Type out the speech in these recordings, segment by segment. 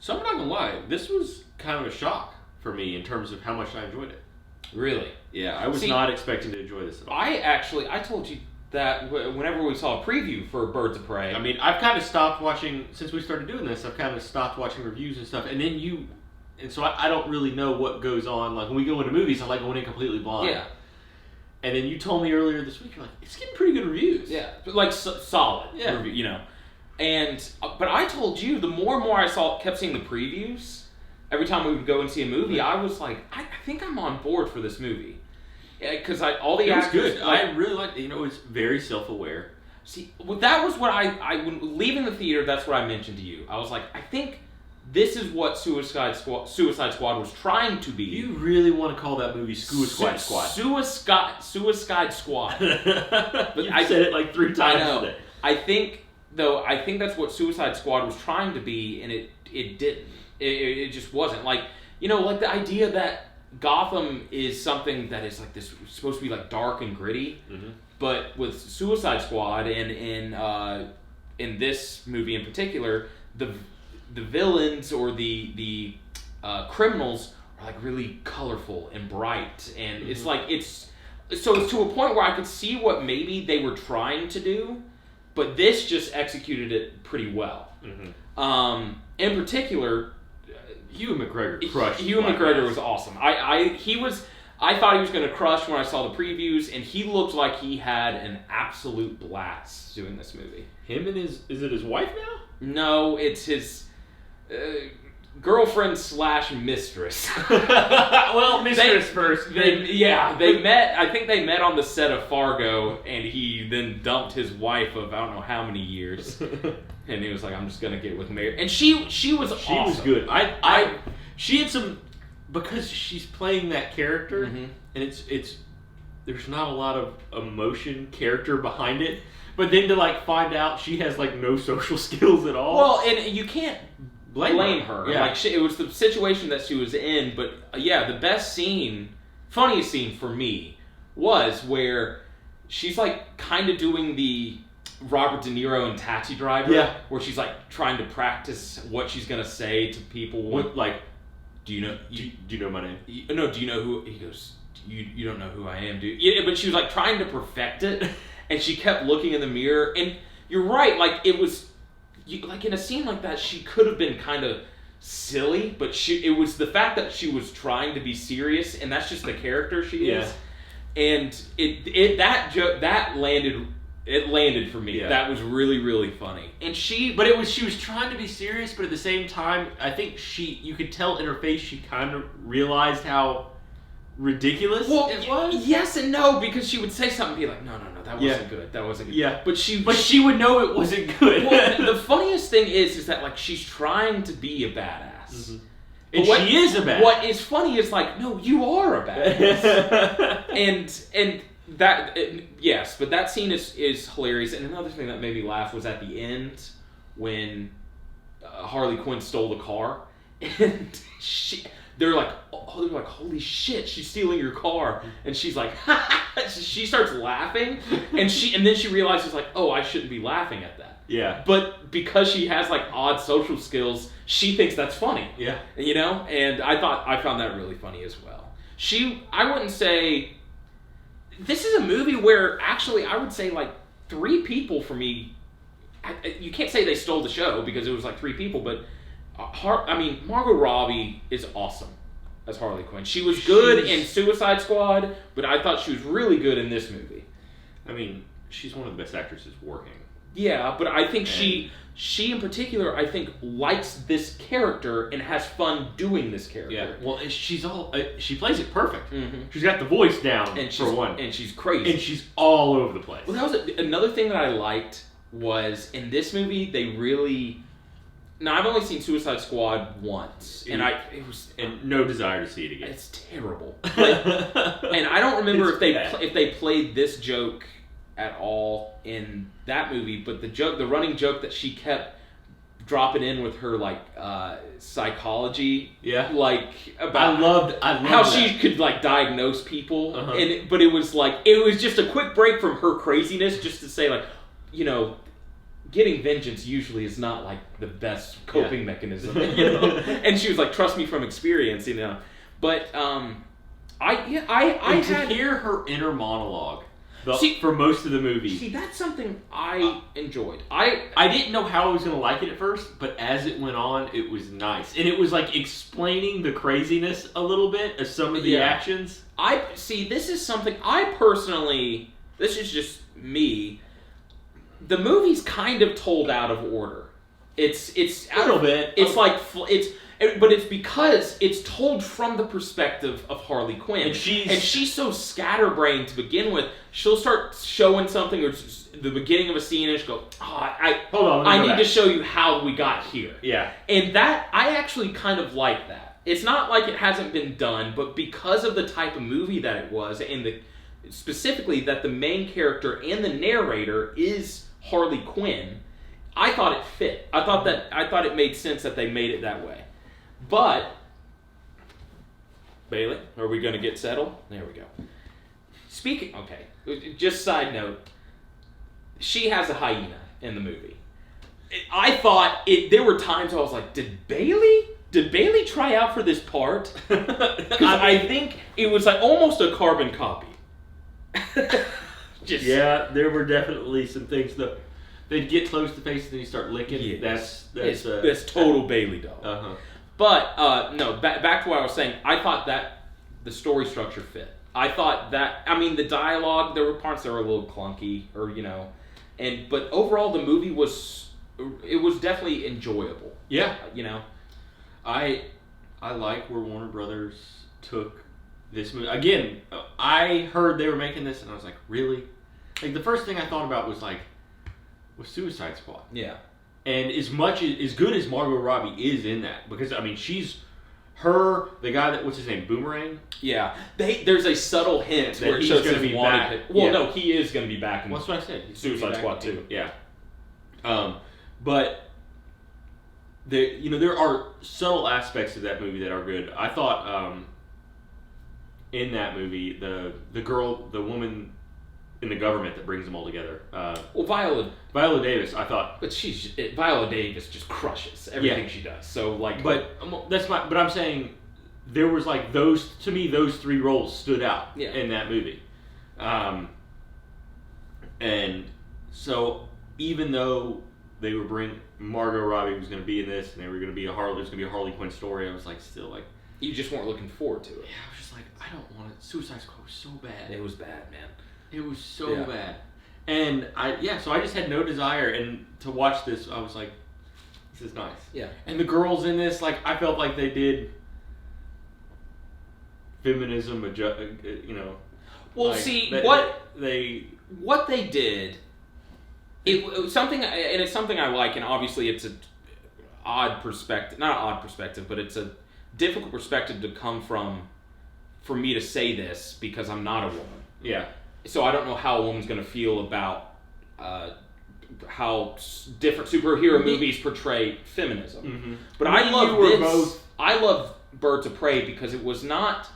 So I'm not gonna lie, this was kind of a shock for me in terms of how much I enjoyed it. Really? Yeah, I was not expecting to enjoy this at all. I told you that whenever we saw a preview for Birds of Prey. I mean, I've kind of stopped watching, since we started doing this, I've kind of stopped watching reviews and stuff, and then so I don't really know what goes on. Like, when we go into movies, I like going in completely blind. Yeah. And then you told me earlier this week, you're like, it's getting pretty good reviews. Yeah, but like solid review, you know. But I told you, the more and more I kept seeing the previews, every time we would go and see a movie, I was like, I think I'm on board for this movie. Because all the actors... It was good. I really liked it. You know, it's very self-aware. See, well, that was what when leaving the theater, that's what I mentioned to you. I was like, I think this is what Suicide Squad was trying to be. You really want to call that movie Suicide Squad? Suicide Squad. You said it like 3 times today. I think that's what Suicide Squad was trying to be, and it didn't. It just wasn't. Like, you know, like the idea that Gotham is something that is like this, supposed to be like dark and gritty, but with Suicide Squad and in this movie in particular, the villains or the criminals are like really colorful and bright, and it's like it's to a point where I could see what maybe they were trying to do, but this just executed it pretty well. In particular, Ewan McGregor crushed. Ewan McGregor was awesome. I thought he was going to crush when I saw the previews, and he looked like he had an absolute blast doing this movie. Him and is it his wife now? No, it's his girlfriend / mistress. Well, mistress first. They met. I think they met on the set of Fargo, and he then dumped his wife of I don't know how many years. And he was like, "I'm just gonna get with Mary," and she was awesome. She was good. She had some, because she's playing that character, and it's there's not a lot of emotion character behind it. But then to like find out she has like no social skills at all. Well, and you can't blame her. Yeah. Like it was the situation that she was in. But the best scene, funniest scene for me, was where she's like kind of doing the Robert De Niro and Taxi Driver, where she's like trying to practice what she's gonna say to people. Like, do you know? Do you know my name? No. Do you know who? He goes, you don't know who I am, do you? Yeah, but she was like trying to perfect it, and she kept looking in the mirror. And you're right, like it was, like in a scene like that, she could have been kind of silly, but it was the fact that she was trying to be serious, and that's just the character she is. And that landed. It landed for me. Yeah. That was really, really funny. And she was trying to be serious, but at the same time, I think you could tell in her face she kind of realized how ridiculous it was. Yes and no, because she would say something and be like, no, that wasn't good. That wasn't good. Yeah. But she would know it wasn't good. Well, the funniest thing is that like she's trying to be a badass. And she is a badass. What is funny is like, no, you are a badass. and that yes, but that scene is hilarious. And another thing that made me laugh was at the end when Harley Quinn stole the car, and they're like, holy shit, she's stealing your car, and she's like, she starts laughing, and then she realizes like, oh, I shouldn't be laughing at that. Yeah. But because she has like odd social skills, she thinks that's funny. Yeah. You know, and I found that really funny as well. I wouldn't say. This is a movie where, actually, I would say, like, 3 people for me... you can't say they stole the show, because it was, like, 3 people, but... Margot Robbie is awesome as Harley Quinn. She was good in Suicide Squad, but I thought she was really good in this movie. I mean, she's one of the best actresses working. Yeah, but I think she in particular, I think, likes this character and has fun doing this character. Yeah, well, she plays it perfect. She's got the voice down, for one. And she's crazy. And she's all over the place. Well, that was another thing that I liked was, in this movie, they really... Now, I've only seen Suicide Squad once, and no desire to see it again. It's terrible. And I don't remember if they played this joke at all in that movie, but the running joke that she kept dropping in with her like psychology, like about I loved how that. she could like diagnose people, but it was just a quick break from her craziness, just to say like, you know, getting vengeance usually is not like the best coping mechanism, you know. And she was like, "Trust me from experience," you know. But I had to hear her inner monologue See, for most of the movie. See, that's something I enjoyed. I didn't know how I was going to like it at first, but as it went on, it was nice. And it was like explaining the craziness a little bit of some of the actions. This is something I personally, this is just me, the movie's kind of told out of order. It's a little bit. It's but it's because it's told from the perspective of Harley Quinn. And she's so scatterbrained to begin with. She'll start showing something or the beginning of a scene and she'll go, I need to show you how we got here. Yeah. And that, I actually kind of like that. It's not like it hasn't been done, but because of the type of movie that it was, and specifically that the main character and the narrator is Harley Quinn, I thought it fit. I thought it made sense that they made it that way. But, Bailey, are we going to get settled? There we go. Just side note, she has a hyena in the movie. I thought, there were times I was like, did Bailey try out for this part? Because I think it was like almost a carbon copy. Yeah, there were definitely some things that they'd get close to face and then you start licking. Yes. That's total Bailey doll. Uh-huh. But, no, back to what I was saying. I thought that the story structure fit. I thought that, the dialogue, there were parts that were a little clunky, or, but overall the movie was definitely enjoyable. Yeah. I like where Warner Brothers took this movie. Again, I heard they were making this and I was like, really? Like, the first thing I thought about was Suicide Squad. Yeah. And as good as Margot Robbie is in that, because she's the guy that, what's his name, Boomerang? Yeah. There's a subtle hint that where it shows going to be back. No, he is going to be back in That's what I said. Suicide Squad 2. Yeah. But there are subtle aspects of that movie that are good. I thought in that movie, the woman in the government that brings them all together. Viola Davis, I thought. But Viola Davis just crushes everything she does. So but I'm saying there was those three roles stood out in that movie. And so even though they were Margot Robbie was going to be in this and there's going to be a Harley Quinn story, I was you just weren't looking forward to it. Yeah, I was just I don't want it. Suicide Squad was so bad. It was bad, man. It was so bad. And so I just had no desire, and to watch this, I was like, this is nice. Yeah. And the girls in this, I felt like they did feminism, Well, what they did, it was something, and it's something I like, and obviously it's a odd perspective, not an odd perspective, but it's a difficult perspective to come from, for me to say this, because I'm not a woman. Yeah. So I don't know how a woman's going to feel about how different superhero movies portray feminism. Mm-hmm. But I love Birds of Prey because it was not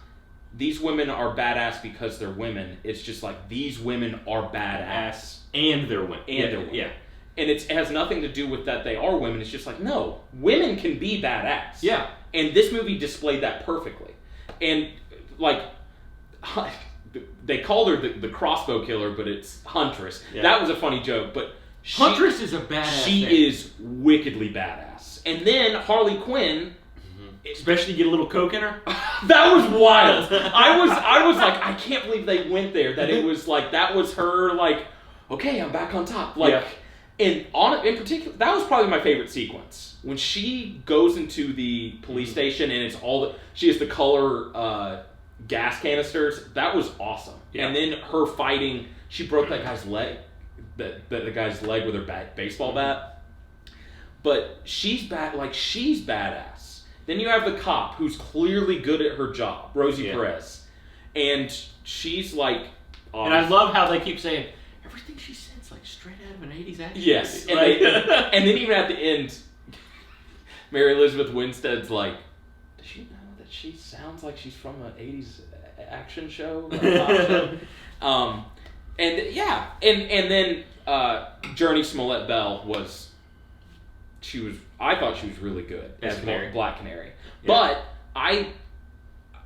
these women are badass because they're women. It's just these women are badass. And they're women. Yeah. And it has nothing to do with that they are women. It's just no, women can be badass. Yeah. And this movie displayed that perfectly. And they called her the crossbow killer, but it's Huntress. Yeah. That was a funny joke, but Huntress is a badass. She is wickedly badass. And then Harley Quinn, especially get a little coke in her. That was wild. I was like, I can't believe they went there. That it was that was her. Okay, I'm back on top. And in particular, that was probably my favorite sequence when she goes into the police station and it's she has the color. Gas canisters, that was awesome. Yeah. And then her fighting, she broke that guy's leg, the guy's leg with her baseball bat. But she's badass. Then you have the cop who's clearly good at her job, Rosie Perez, and she's awesome. And I love how they keep saying everything she says straight out of an '80s action. Yes, and and then even at the end, Mary Elizabeth Winstead's does she know that she sounds like she's from an 80s action show? Pop show? And yeah, and then Journey Smollett-Bell I thought she was really good as Black Canary. Yeah. But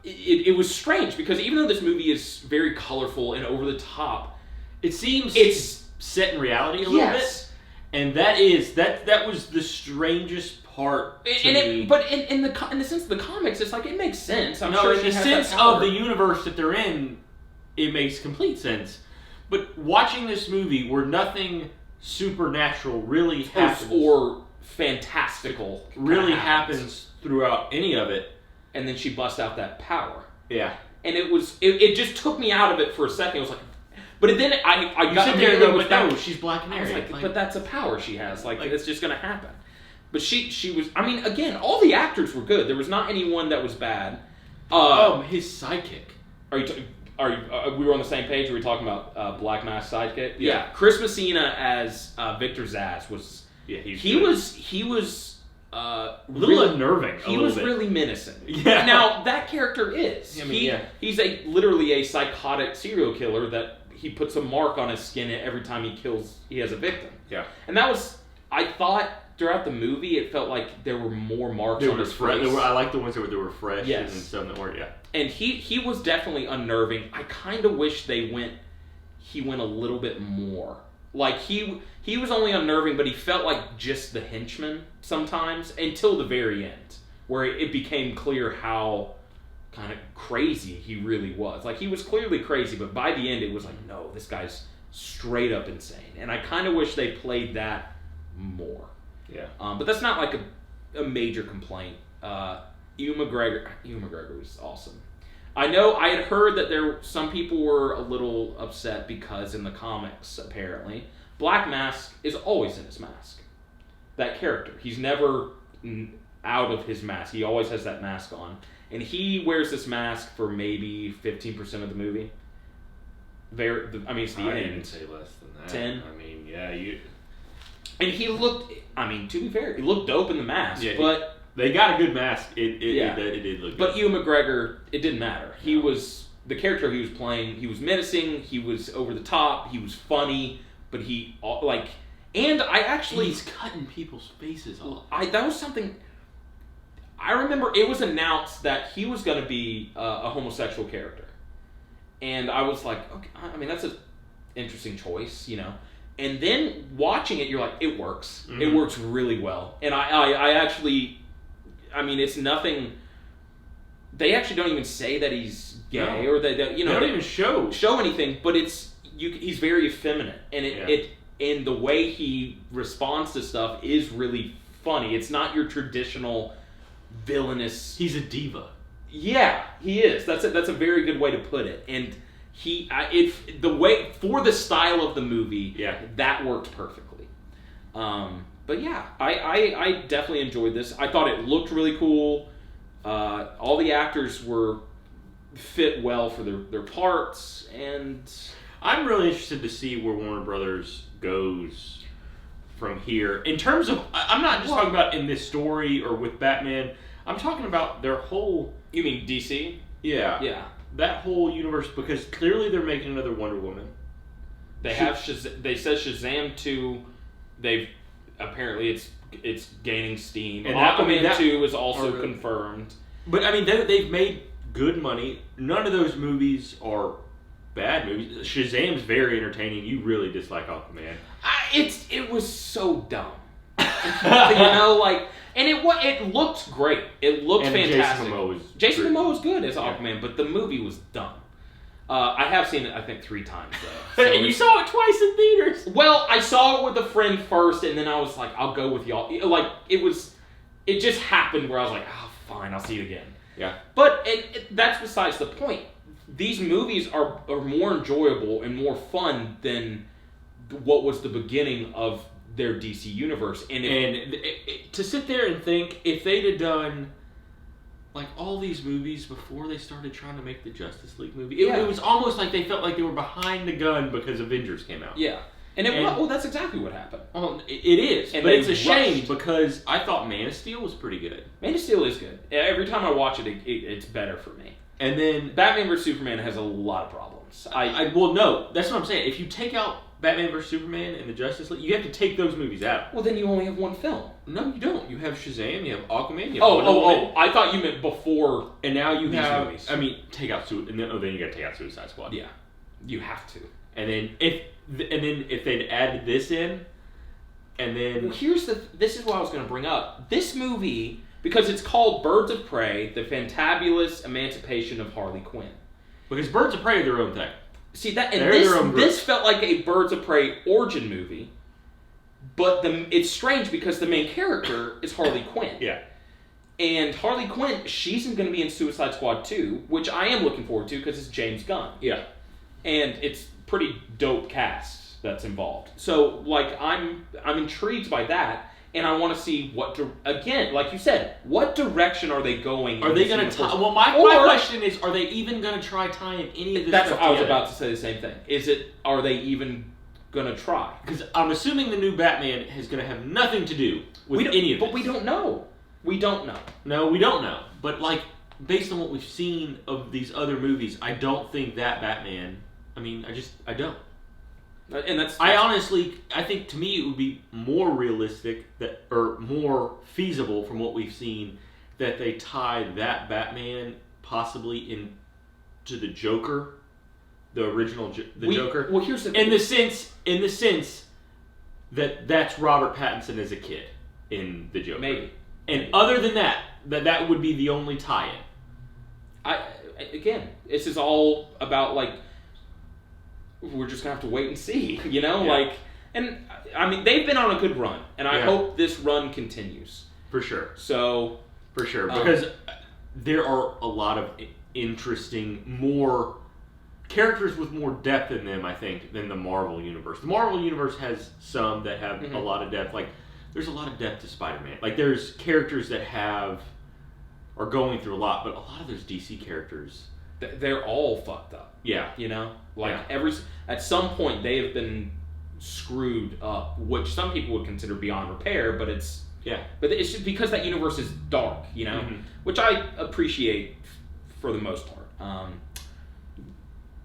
it was strange because even though this movie is very colorful and over the top, it seems it's set in reality a little bit. And that was the strangest part to me. But in the sense of the comics, it's like it makes sense. In the sense of the universe that they're in, it makes complete sense. But watching this movie where nothing supernatural really happens or fantastical really happens throughout any of it, and then she busts out that power. Yeah. And it just took me out of it for a second. It was like, but then I got there and go, but no, she's Black Canary. I was like, but that's a power she has. Like it's just gonna happen. But she was. I mean, again, all the actors were good. There was not anyone that was bad. His sidekick. We were on the same page? Were we talking about Black Mask sidekick? Yeah. Chris Messina as Victor Zsasz was. Yeah, he was a little unnerving. He was really menacing. Yeah. Now that character is. I mean, he's literally a psychotic serial killer that he puts a mark on his skin every time he has a victim. Yeah. And that was, I thought throughout the movie, it felt like there were more marks on his face. I like the ones that were fresh. Yes. And some that weren't. Yeah. And he was definitely unnerving. I kind of wish he went a little bit more. Like he was only unnerving, but he felt like just the henchman sometimes until the very end, where it became clear how kind of crazy he really was. Like he was clearly crazy, but by the end it was like, no, this guy's straight up insane. And I kind of wish they played more. Yeah. But that's not like a major complaint. Ewan McGregor was awesome. I know I had heard that some people were a little upset because in the comics, apparently, Black Mask is always in his mask. That character. He's never out of his mask. He always has that mask on. And he wears this mask for maybe 15% of the movie. It's the end. I'd even say less than that. 10? I mean, yeah, And he looked, to be fair, he looked dope in the mask, but... They got a good mask. It did look good. But Ewan McGregor, it didn't matter. He was... The character he was playing, he was menacing, he was over the top, he was funny, but he, And I actually... He's cutting people's faces off. That was something... I remember it was announced that he was going to be a homosexual character. And I was like, okay, that's an interesting choice, And then watching it, you're like, it works. Mm-hmm. It works really well. And I actually... it's nothing... They actually don't even say that he's gay or that they don't even show anything, but he's very effeminate. And and the way he responds to stuff is really funny. It's not your traditional villainous... He's a diva. Yeah, he is. That's a very good way to put it. And for the style of the movie, that worked perfectly. But yeah, I definitely enjoyed this. I thought it looked really cool. All the actors fit well for their parts, and I'm really interested to see where Warner Brothers goes from here. In terms of, I'm not just talking about in this story or with Batman. I'm talking about their whole... You mean DC? Yeah. Yeah. That whole universe, because clearly they're making another Wonder Woman. They said Shazam 2, apparently it's gaining steam. And Aquaman 2 is also confirmed. But they've made good money. None of those movies are bad movies. Shazam's very entertaining. You really dislike Aquaman. It was so dumb. And it looked great. It looked fantastic. Jason Momoa was good as Aquaman, but the movie was dumb. I have seen it, I think, 3 times, though. So and you saw it twice in theaters? Well, I saw it with a friend first, and then I was like, I'll go with y'all. It just happened where I was like, oh, fine, I'll see it again. Yeah. But that's besides the point. These movies are more enjoyable and more fun than what was the beginning of their DC universe. And to sit there and think, if they'd have done... all these movies before they started trying to make the Justice League movie. It was almost like they felt like they were behind the gun because Avengers came out. Yeah. And that's exactly what happened. Well, it is. But it's a shame because I thought Man of Steel was pretty good. Man of Steel is good. Every time I watch it, it's better for me. And then Batman vs. Superman has a lot of problems. performance. Well, no, that's what I'm saying. If you take out Batman vs Superman and the Justice League, you have to take those movies out. Well, then you only have one film. No, you don't. You have Shazam, you have Aquaman, you have Wonder Woman. I thought you meant before. And now you these have. movies. I mean, take out then you got to take out Suicide Squad. Yeah, you have to. And then if they'd added this in, and then this is what I was going to bring up. This movie, because it's called Birds of Prey: The Fantabulous Emancipation of Harley Quinn. Because Birds of Prey are their own thing. See that, and this felt like a Birds of Prey origin movie, but it's strange because the main character is Harley Quinn. Yeah. And Harley Quinn, she's going to be in Suicide Squad 2, which I am looking forward to because it's James Gunn. Yeah. And it's pretty dope cast that's involved. So like I'm intrigued by that. And I want to see again, like you said, what direction are they going? Are they going to tie? Well, my question is, are they even going to try tying any of this That's stuff what I was together? about to say the same thing. Are they even going to try? Because I'm assuming the new Batman is going to have nothing to do with any of it. But we don't know. We don't know. No, we don't know. But like, based on what we've seen of these other movies, I don't think that Batman. I mean, I don't. And I think to me it would be more realistic or more feasible from what we've seen that they tie that Batman possibly into the Joker, the original Joker. Well, here's the in the sense that that's Robert Pattinson as a kid in the Joker. Maybe. And other than that would be the only tie-in. Again, this is all about like. We're just gonna have to wait and see, you know. Yeah. And I mean, they've been on a good run, and I hope this run continues For sure, because there are a lot of interesting, more characters with more depth in them, I think, than the Marvel universe. The Marvel universe has some that have a lot of depth. Like, there's a lot of depth to Spider-Man. Like, there's characters that are going through a lot, but a lot of those DC characters. They're all fucked up. Yeah. You know? At some point they have been screwed up, which some people would consider beyond repair, but it's just because that universe is dark, you know? Mm-hmm. Which I appreciate for the most part.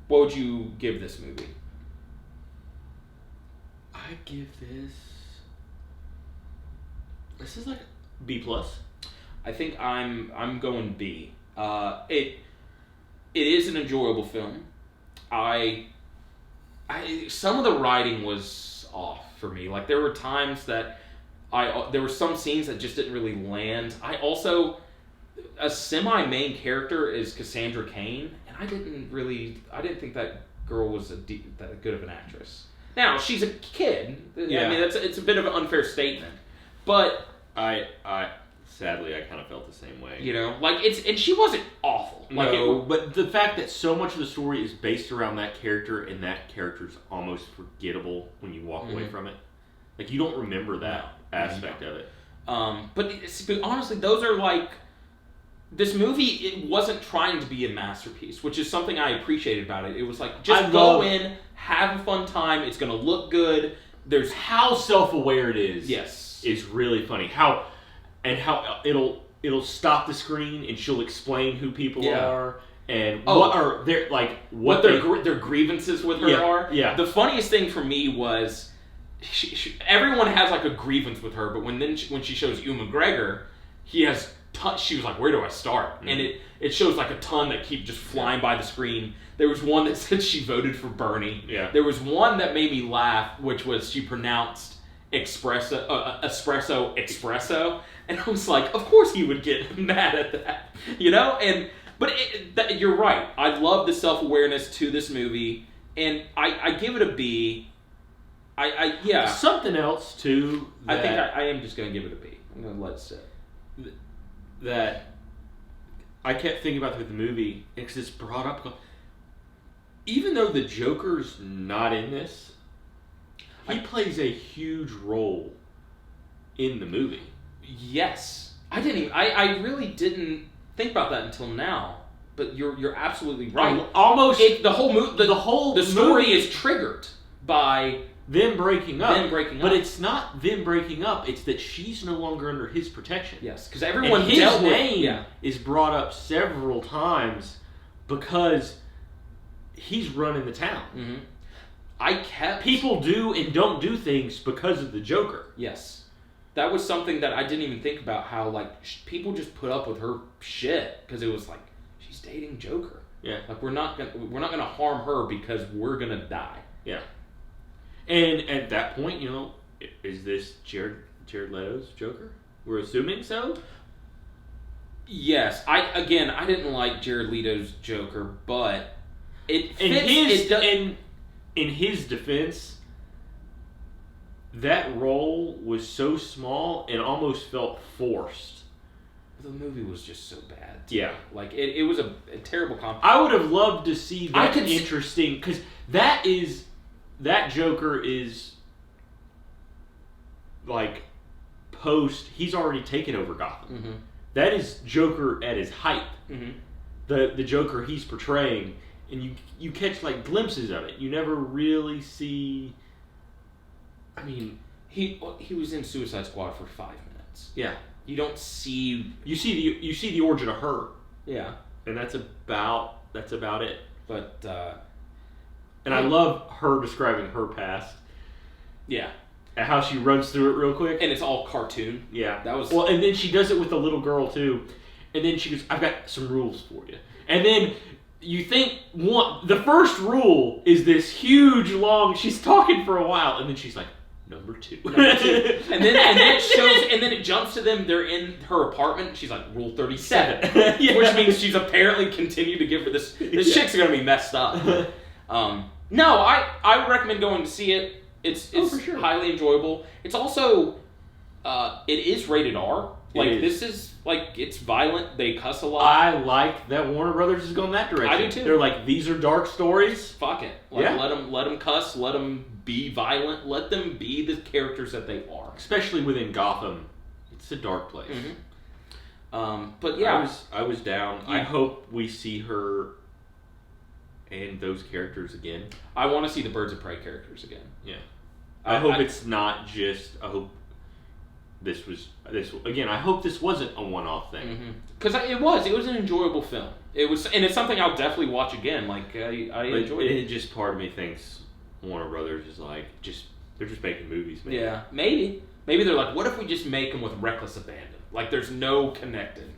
What would you give this movie? I give this is like B+. I think I'm going B. It is an enjoyable film. Some of the writing was off for me. Like, there were times that there were some scenes that just didn't really land. A semi-main character is Cassandra Cain, and I didn't think that girl was that good of an actress. Now, she's a kid. Yeah. I mean, it's a bit of an unfair statement, but sadly, I kind of felt the same way. You know, and she wasn't awful. But the fact that so much of the story is based around that character, and that character's almost forgettable when you walk away from it. Like, you don't remember that aspect of it. But honestly, those are this movie. It wasn't trying to be a masterpiece, which is something I appreciated about it. It was like, go in, have a fun time. It's gonna look good. There's how self-aware it is. Yes, is really funny. How it'll stop the screen and she'll explain who people are and what their grievances with her are. Yeah. The funniest thing for me was everyone has a grievance with her, but when she shows Ewan McGregor, he has she was like, where do I start? Mm-hmm. And it shows a ton that keep just flying by the screen. There was one that said she voted for Bernie. Yeah. There was one that made me laugh, which was she pronounced espresso, and I was like, of course he would get mad at that, you know? But you're right. I love the self-awareness to this movie, and I give it a B. Something else too. I think I am just going to give it a B. I'm going to let it sit. That I kept thinking about with the movie, because it's brought up. Even though the Joker's not in this, he plays a huge role in the movie. Yes, I really didn't think about that until now. But you're absolutely right. Almost the whole story is triggered by them breaking up. But it's not them breaking up. It's that she's no longer under his protection. Yes, because everyone his name is brought up several times because he's running the town. Mm-hmm. People do and don't do things because of the Joker. Yes. That was something that I didn't even think about, how, like, people just put up with her shit because it was like, she's dating Joker. Yeah. Like, we're not gonna harm her because we're gonna die. Yeah. And at that point, you know, is this Jared Leto's Joker? We're assuming so. Yes. I didn't like Jared Leto's Joker, but it fits. In his defense, that role was so small and almost felt forced. The movie was just so bad. Yeah. Like, it was a terrible comp. I would have loved to see that interesting, because that Joker is, like, he's already taken over Gotham. Mm-hmm. That is Joker at his height. Mm-hmm. The Joker he's portraying, and you catch, like, glimpses of it. You never really see. I mean, he was in Suicide Squad for 5 minutes. Yeah. You don't see. You see the origin of her. Yeah. And that's about it. But and I love her describing her past. Yeah. And how she runs through it real quick. And it's all cartoon. Yeah. That was well, and then she does it with the little girl too. And then she goes, "I've got some rules for you." And then you think the first rule is this huge long. She's talking for a while, and then she's like, Number two. and then it jumps to them. They're in her apartment. She's like, Rule 37, Yeah. Which means she's apparently continued to give her this. This chick's gonna be messed up. No, I recommend going to see it. It's for sure. highly enjoyable. It's also it is rated R. Like, this is, like, it's violent. They cuss a lot. I like that Warner Brothers is going that direction. I do too. They're like, these are dark stories. Fuck it. Like, let them cuss. Let them be violent. Let them be the characters that they are. Especially within Gotham, it's a dark place. Mm-hmm. But yeah, I was down. Yeah. I hope we see her and those characters again. I want to see the Birds of Prey characters again. Yeah. I hope it's not just. I hope this was again. I hope this wasn't a one-off thing. Because it was an enjoyable film. It was, and it's something I'll definitely watch again. Like, I enjoyed it. Just part of me thinks Warner Brothers is like they're just making movies. Man. Yeah, maybe they're like, what if we just make them with reckless abandon? Like, there's no connectivity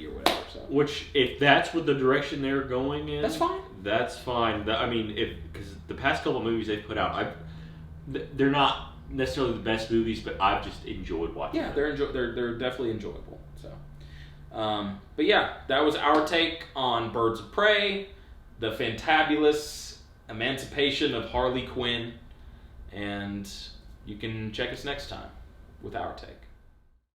or whatever. So, which, if that's what the direction they're going in, that's fine. That's fine. I mean, because the past couple of movies they've put out, they're not necessarily the best movies, but I've just enjoyed watching. Yeah, them. they're definitely enjoyable. So, but yeah, that was our take on Birds of Prey, the Fantabulous Emancipation of Harley Quinn, and you can check us next time with our take.